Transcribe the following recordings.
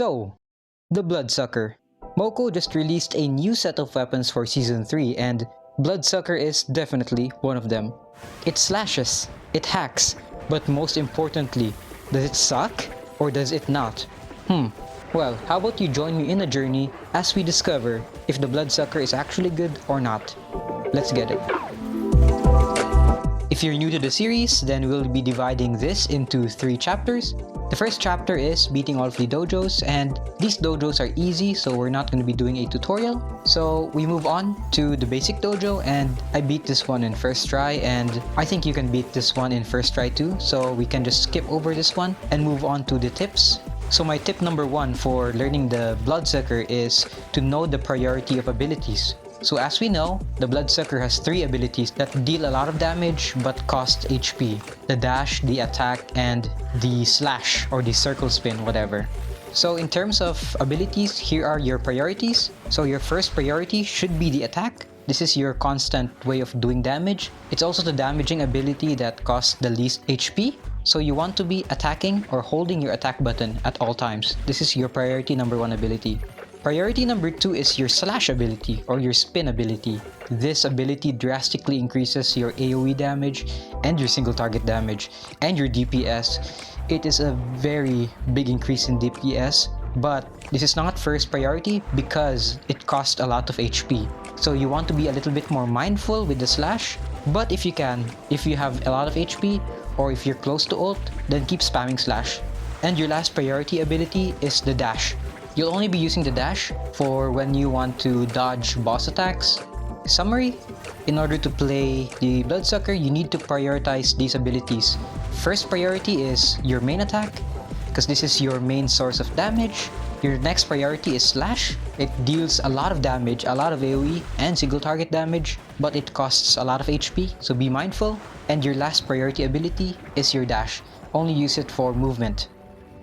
So, the Bloodsucker. MoCo just released a new set of weapons for Season 3 and Bloodsucker is definitely one of them. It slashes, it hacks, but most importantly, does it suck or does it not? Well, how about you join me in a journey as we discover if the Bloodsucker is actually good or not. Let's get it. If you're new to the series, then we'll be dividing this into 3 chapters. The first chapter is beating all of the dojos, and these dojos are easy, so we're not going to be doing a tutorial. So we move on to the basic dojo, and I beat this one in first try, and I think you can beat this one in first try too, so we can just skip over this one and move on to the tips. So my tip number 1 for learning the Bloodsucker is to know the priority of abilities. So as we know, the Bloodsucker has 3 abilities that deal a lot of damage but cost HP. The dash, the attack, and the slash or the circle spin, whatever. So in terms of abilities, here are your priorities. So your first priority should be the attack. This is your constant way of doing damage. It's also the damaging ability that costs the least HP. So you want to be attacking or holding your attack button at all times. This is your priority number 1 ability. Priority number 2 is your slash ability or your spin ability. This ability drastically increases your AoE damage and your single target damage and your DPS. It is a very big increase in DPS, but this is not first priority because it costs a lot of HP. So you want to be a little bit more mindful with the slash, but if you can, if you have a lot of HP or if you're close to ult, then keep spamming slash. And your last priority ability is the dash. You'll only be using the dash for when you want to dodge boss attacks. Summary: in order to play the Bloodsucker, you need to prioritize these abilities. First priority is your main attack, because this is your main source of damage. Your next priority is slash. It deals a lot of damage, a lot of AoE and single target damage, but it costs a lot of HP, so be mindful. And your last priority ability is your dash. Only use it for movement.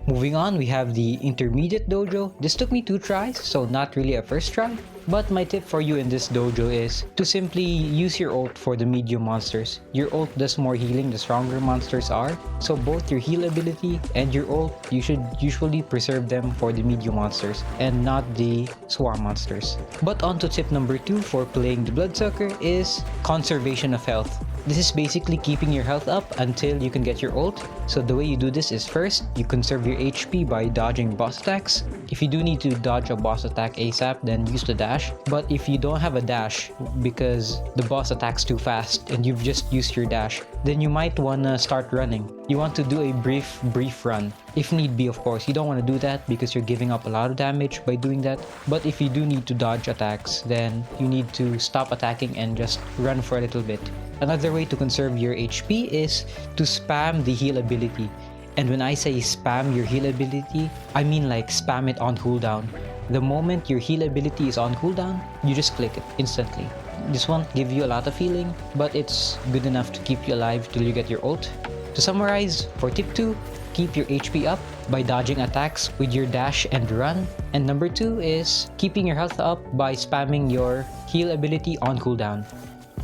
Moving on, we have the intermediate dojo. This took me 2 tries, so not really a first try. But my tip for you in this dojo is to simply use your ult for the medium monsters. Your ult does more healing the stronger monsters are. So both your heal ability and your ult, you should usually preserve them for the medium monsters and not the swarm monsters. But on to tip number 2 for playing the Bloodsucker is conservation of health. This is basically keeping your health up until you can get your ult. So the way you do this is first, you conserve your HP by dodging boss attacks. If you do need to dodge a boss attack ASAP, then use the dash. But if you don't have a dash because the boss attacks too fast and you've just used your dash, then you might wanna start running. You want to do a brief run. If need be, of course. You don't want to do that because you're giving up a lot of damage by doing that. But if you do need to dodge attacks, then you need to stop attacking and just run for a little bit. Another way to conserve your HP is to spam the heal ability. And when I say spam your heal ability, I mean like spam it on cooldown. The moment your heal ability is on cooldown, you just click it instantly. This won't give you a lot of healing, but it's good enough to keep you alive till you get your ult. To summarize, for tip 2, keep your HP up by dodging attacks with your dash and run. And number 2 is keeping your health up by spamming your heal ability on cooldown.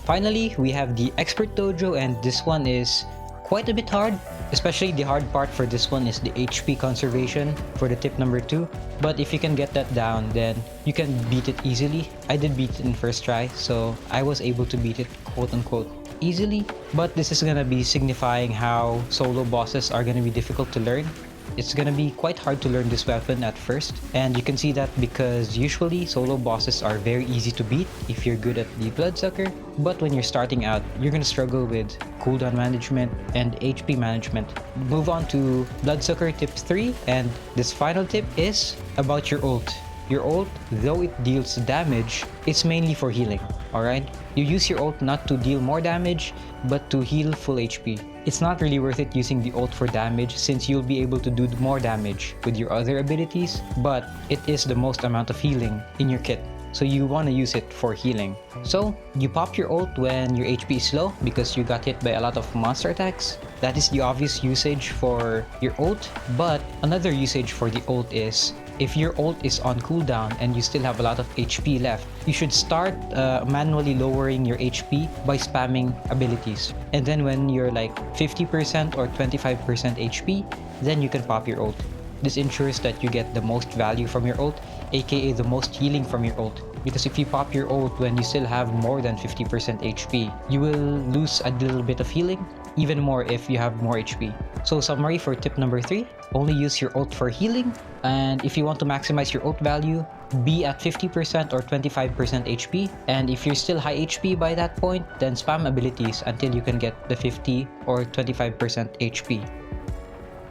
Finally, we have the Expert Dojo, and this one is quite a bit hard. Especially the hard part for this one is the HP conservation for the tip number 2. But if you can get that down, then you can beat it easily. I did beat it in first try, so I was able to beat it quote-unquote easily. But this is gonna be signifying how solo bosses are gonna be difficult to learn. It's gonna be quite hard to learn this weapon at first, and you can see that because usually solo bosses are very easy to beat if you're good at the Bloodsucker, but when you're starting out, you're gonna struggle with cooldown management and HP management. Move on to Bloodsucker tip 3, and this final tip is about your ult. Your ult, though it deals damage, it's mainly for healing, alright? You use your ult not to deal more damage, but to heal full HP. It's not really worth it using the ult for damage since you'll be able to do more damage with your other abilities, but it is the most amount of healing in your kit. So you want to use it for healing. So you pop your ult when your HP is low because you got hit by a lot of monster attacks. That is the obvious usage for your ult, but another usage for the ult is if your ult is on cooldown and you still have a lot of HP left, you should start manually lowering your HP by spamming abilities. And then when you're like 50% or 25% HP, then you can pop your ult. this ensures that you get the most value from your ult, aka the most healing from your ult. Because if you pop your ult when you still have more than 50% HP, you will lose a little bit of healing, even more if you have more HP. So summary for tip number 3, only use your ult for healing, and if you want to maximize your ult value, be at 50% or 25% HP, and if you're still high HP by that point, then spam abilities until you can get the 50 or 25% HP.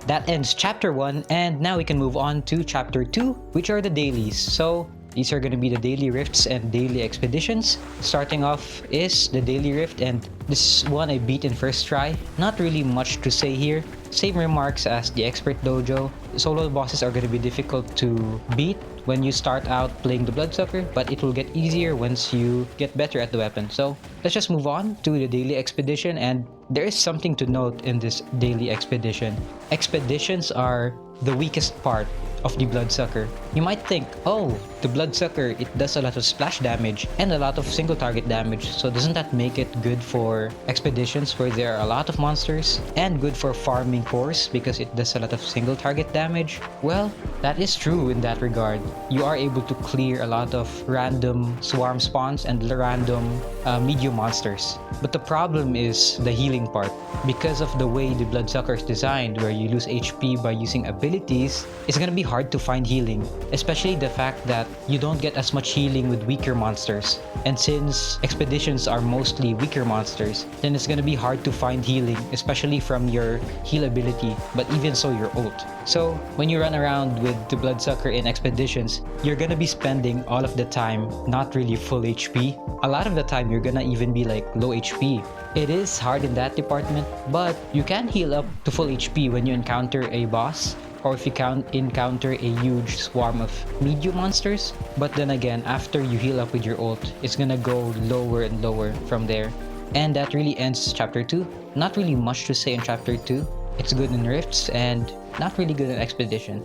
That ends chapter 1, and now we can move on to chapter 2, which are the dailies. So these are going to be the daily rifts and daily expeditions. Starting off is the daily rift, and this one I beat in first try. Not really much to say here. Same remarks as the expert dojo. Solo bosses are going to be difficult to beat when you start out playing the bloodsucker, but it will get easier once you get better at the weapon. So let's just move on to the daily expedition, and there is something to note in this daily expedition. Expeditions are the weakest part of the bloodsucker. You might think, oh, the bloodsucker, it does a lot of splash damage and a lot of single target damage, so doesn't that make it good for expeditions where there are a lot of monsters, and good for farming cores because it does a lot of single target damage? Well, that is true in that regard. You are able to clear a lot of random swarm spawns and random medium monsters. But the problem is the healing part. Because of the way the bloodsucker is designed, where you lose HP by using abilities, it's gonna be hard to find healing, especially the fact that you don't get as much healing with weaker monsters. And since expeditions are mostly weaker monsters, then it's gonna be hard to find healing, especially from your heal ability, but even so your ult. So when you run around with the bloodsucker in expeditions, you're gonna be spending all of the time not really full HP. A lot of the time you're gonna even be like low HP. It is hard in that department, but you can heal up to full HP when you encounter a boss, or if you encounter a huge swarm of medium monsters. But then again, after you heal up with your ult, it's gonna go lower and lower from there. And that really ends chapter 2. Not really much to say in chapter 2. It's good in rifts and not really good in expedition.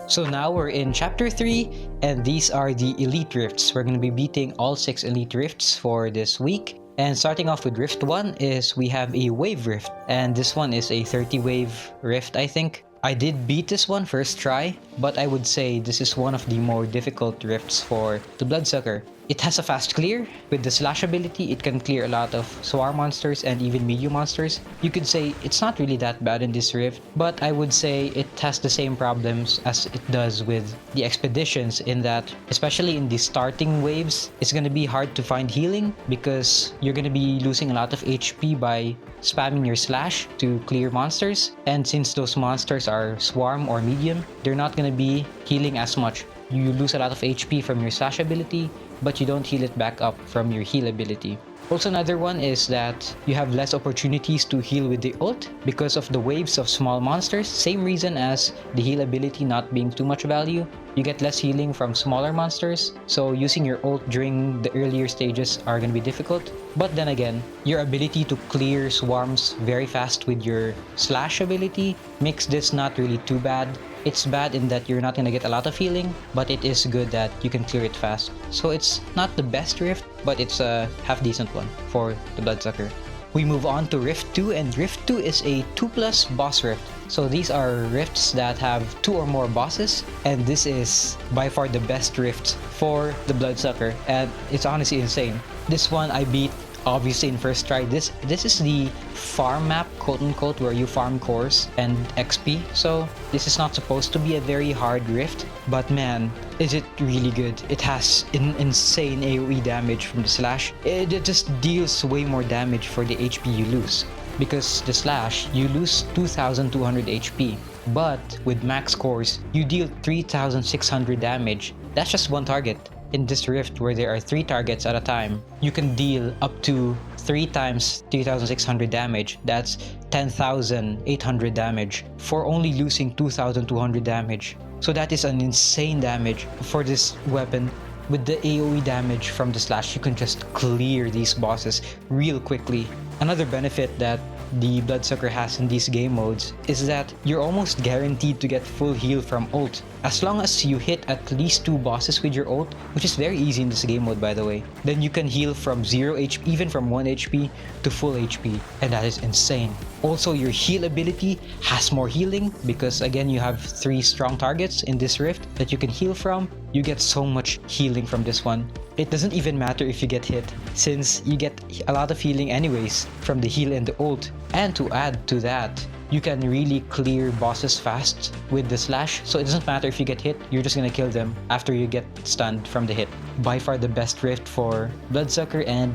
So now we're in chapter 3, and these are the elite rifts. We're going to be beating all 6 elite rifts for this week. And starting off with rift 1 is we have a wave rift, and this one is a 30 wave rift, I think. I did beat this one first try, but I would say this is one of the more difficult rifts for the bloodsucker. It has a fast clear. With the slash ability, it can clear a lot of swarm monsters and even medium monsters. You could say it's not really that bad in this rift, but I would say it has the same problems as it does with the expeditions, in that, especially in the starting waves, it's gonna be hard to find healing because you're gonna be losing a lot of HP by spamming your slash to clear monsters. And since those monsters are swarm or medium, they're not gonna be healing as much. You lose a lot of HP from your slash ability, but you don't heal it back up from your heal ability. Also, another one is that you have less opportunities to heal with the ult because of the waves of small monsters. Same reason as the heal ability not being too much value. You get less healing from smaller monsters, so using your ult during the earlier stages are going to be difficult. But then again, your ability to clear swarms very fast with your slash ability makes this not really too bad. It's bad in that you're not going to get a lot of healing, but it is good that you can clear it fast. So it's not the best rift, but it's a half-decent one for the bloodsucker. We move on to Rift 2, and Rift 2 is a 2+ boss rift. So these are rifts that have 2 or more bosses, and this is by far the best rift for the bloodsucker, and it's honestly insane. This one I beat obviously in first try. This is the farm map, quote unquote, where you farm cores and XP. So this is not supposed to be a very hard rift, but man, is it really good. It has insane AoE damage from the slash. It just deals way more damage for the HP you lose, because the slash, you lose 2200 HP, but with max cores you deal 3600 damage. That's just one target. In this rift, where there are 3 targets at a time, you can deal up to 3 times 3600 damage. That's 10,800 damage for only losing 2200 damage. So that is an insane damage for this weapon. With the AoE damage from the slash, you can just clear these bosses real quickly. Another benefit that the bloodsucker has in these game modes is that you're almost guaranteed to get full heal from ult. As long as you hit at least 2 bosses with your ult, which is very easy in this game mode by the way, then you can heal from 0 HP, even from 1 HP to full HP, and that is insane. Also, your heal ability has more healing because again, you have 3 strong targets in this rift that you can heal from. You get so much healing from this one. It doesn't even matter if you get hit, since you get a lot of healing anyways from the heal and the ult. And to add to that, you can really clear bosses fast with the slash, so it doesn't matter if you get hit, you're just gonna kill them after you get stunned from the hit. By far the best rift for Bloodsucker, and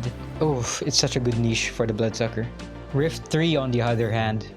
it's such a good niche for the Bloodsucker. Rift 3 on the other hand,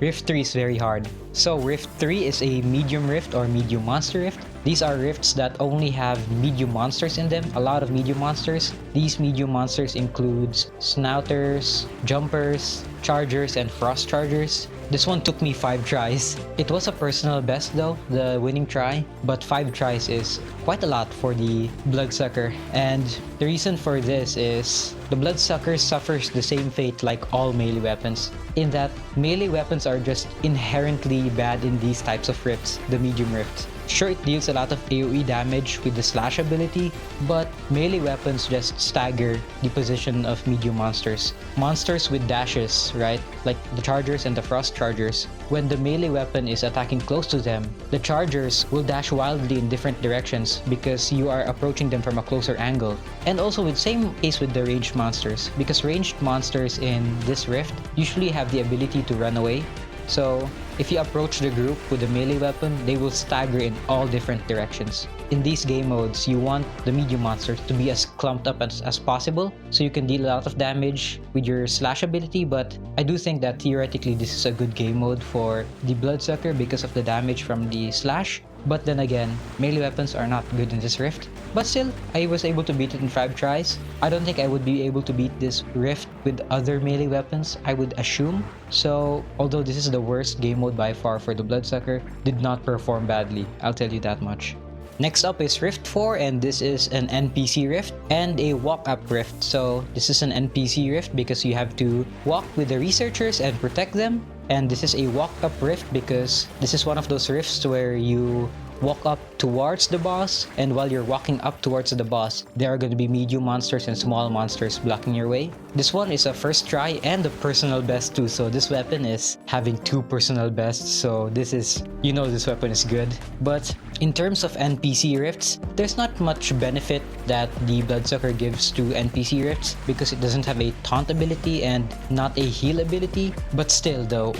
Rift 3 is very hard. So Rift 3 is a medium rift or medium monster rift. These are rifts that only have medium monsters in them, a lot of medium monsters. These medium monsters includes snouters, jumpers, chargers, and frost chargers. This one took me 5 tries. It was a personal best though, the winning try, but 5 tries is quite a lot for the Bloodsucker. And the reason for this is the Bloodsucker suffers the same fate like all melee weapons, in that melee weapons are just inherently bad in these types of rifts, the medium rifts. Sure, it deals a lot of AoE damage with the slash ability, but melee weapons just stagger the position of medium monsters. Monsters with dashes, right? Like the chargers and the frost chargers. When the melee weapon is attacking close to them, the chargers will dash wildly in different directions because you are approaching them from a closer angle. And also with same case with the ranged monsters, because ranged monsters in this rift usually have the ability to run away. So if you approach the group with a melee weapon, they will stagger in all different directions. In these game modes, you want the medium monsters to be as clumped up as possible, so you can deal a lot of damage with your slash ability, but I do think that theoretically this is a good game mode for the Bloodsucker because of the damage from the slash. But then again, melee weapons are not good in this rift. But still, I was able to beat it in 5 tries. I don't think I would be able to beat this rift with other melee weapons, I would assume. So, although this is the worst game mode by far for the Bloodsucker, did not perform badly, I'll tell you that much. Next up is Rift 4, and this is an NPC rift and a walk-up rift. So this is an NPC rift because you have to walk with the researchers and protect them. And this is a walk-up rift because this is one of those rifts where you walk up towards the boss, and while you're walking up towards the boss, there are going to be medium monsters and small monsters blocking your way. This one is a first try and a personal best too, so this weapon is having 2 personal bests, so this is, this weapon is good. But in terms of NPC rifts, there's not much benefit that the Bloodsucker gives to NPC rifts because it doesn't have a taunt ability and not a heal ability. But still though,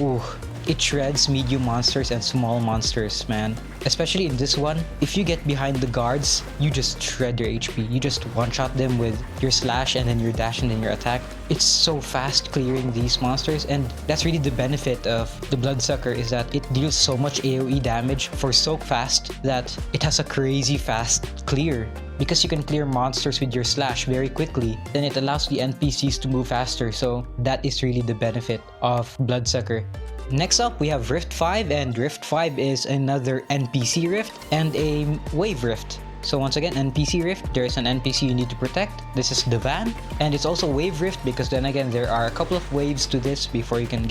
it shreds medium monsters and small monsters, man. Especially in this one, if you get behind the guards, you just shred their HP. You just one-shot them with your slash and then your dash and then your attack. It's so fast clearing these monsters, and that's really the benefit of the Bloodsucker, is that it deals so much AoE damage for so fast that it has a crazy fast clear. Because you can clear monsters with your slash very quickly, then it allows the NPCs to move faster, so that is really the benefit of Bloodsucker. Next up, we have Rift 5, and Rift 5 is another NPC rift and a wave rift. So once again, NPC rift, there is an NPC you need to protect. This is the van, and it's also wave rift because then again there are a couple of waves to this before you can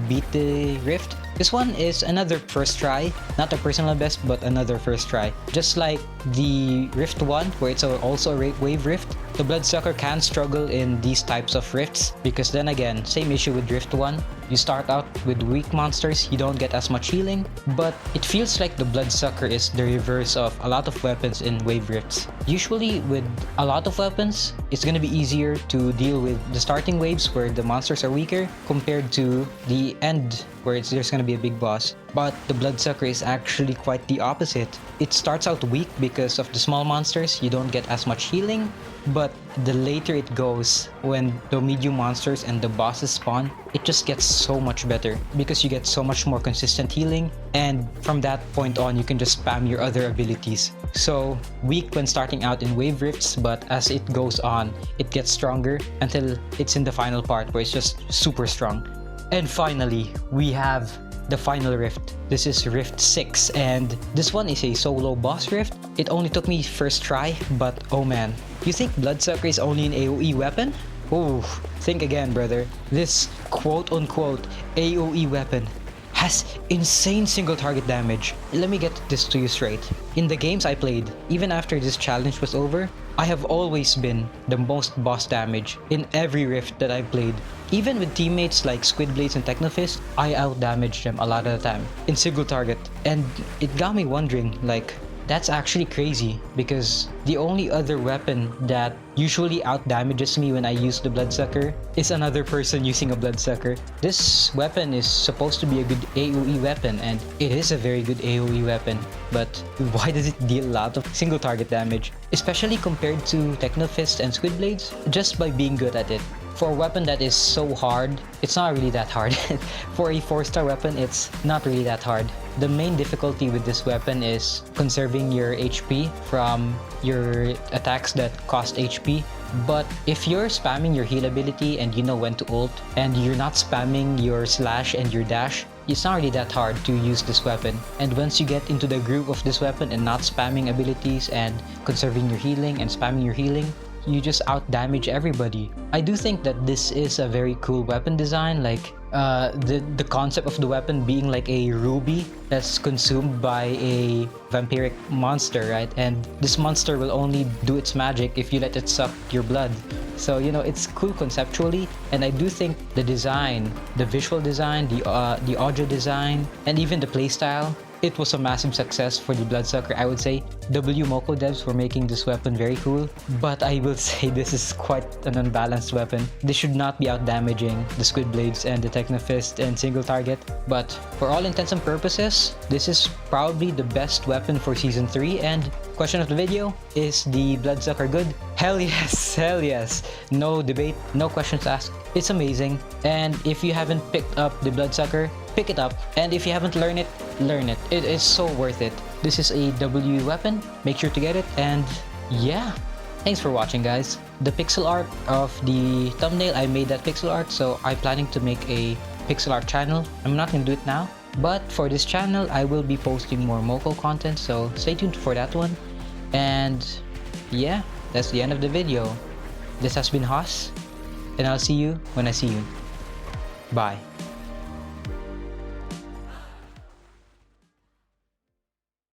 beat the rift. This one is another first try, not a personal best, but another first try. Just like the Rift 1, where it's also a wave rift, the Bloodsucker can struggle in these types of rifts because then again, same issue with Rift 1. You start out with weak monsters, you don't get as much healing, but it feels like the Bloodsucker is the reverse of a lot of weapons in wave rifts. Usually with a lot of weapons, it's gonna be easier to deal with the starting waves where the monsters are weaker compared to the end where there's gonna be a big boss. But the Bloodsucker is actually quite the opposite. It starts out weak because of the small monsters, you don't get as much healing, but the later it goes, when the medium monsters and the bosses spawn, it just gets so much better because you get so much more consistent healing, and from that point on you can just spam your other abilities. So weak when starting out in wave rifts, but as it goes on, it gets stronger until it's in the final part where it's just super strong. And finally, we have the final rift. This is Rift 6, and this one is a solo boss rift. It only took me first try, but oh man. You think Bloodsucker is only an AoE weapon? Ooh, think again, brother. This quote-unquote AoE weapon has insane single target damage. Let me get this to you straight. In the games I played, even after this challenge was over, I have always been the most boss damage in every rift that I've played. Even with teammates like Squidblades and Technofist, I outdamaged them a lot of the time in single target. And it got me wondering, like, that's actually crazy because the only other weapon that usually outdamages me when I use the Bloodsucker is another person using a Bloodsucker. This weapon is supposed to be a good AoE weapon, and it is a very good AoE weapon, but why does it deal a lot of single target damage? Especially compared to Technofist and Squidblades, just by being good at it. For a weapon that is so hard, it's not really that hard. For a 4-star weapon, it's not really that hard. The main difficulty with this weapon is conserving your HP from your attacks that cost HP. But if you're spamming your heal ability and you know when to ult, and you're not spamming your slash and your dash, it's not really that hard to use this weapon. And once you get into the groove of this weapon and not spamming abilities and conserving your healing and spamming your healing, you just outdamage everybody. I do think that this is a very cool weapon design, like the concept of the weapon being like a ruby that's consumed by a vampiric monster, right? And this monster will only do its magic if you let it suck your blood. So, you know, it's cool conceptually, and I do think the design, the visual design, the audio design, and even the playstyle, it was a massive success for the Bloodsucker. I would say MoCo devs were making this weapon very cool, but I will say this is quite an unbalanced weapon. This should not be outdamaging the Squidblades and the Technofist and single target, but for all intents and purposes, this is probably the best weapon for Season 3. And question of the video, is the Bloodsucker good? Hell yes, hell yes. No debate, no questions asked. It's amazing, and if you haven't picked up the Bloodsucker, pick it up, and if you haven't learned it, learn it. It is so worth it. This is a W weapon, make sure to get it, and yeah. Thanks for watching, guys. The pixel art of the thumbnail, I made that pixel art, so I'm planning to make a pixel art channel. I'm not gonna do it now, but for this channel, I will be posting more MoCo content, so stay tuned for that one. And yeah, that's the end of the video. This has been Haas, and I'll see you when I see you. Bye.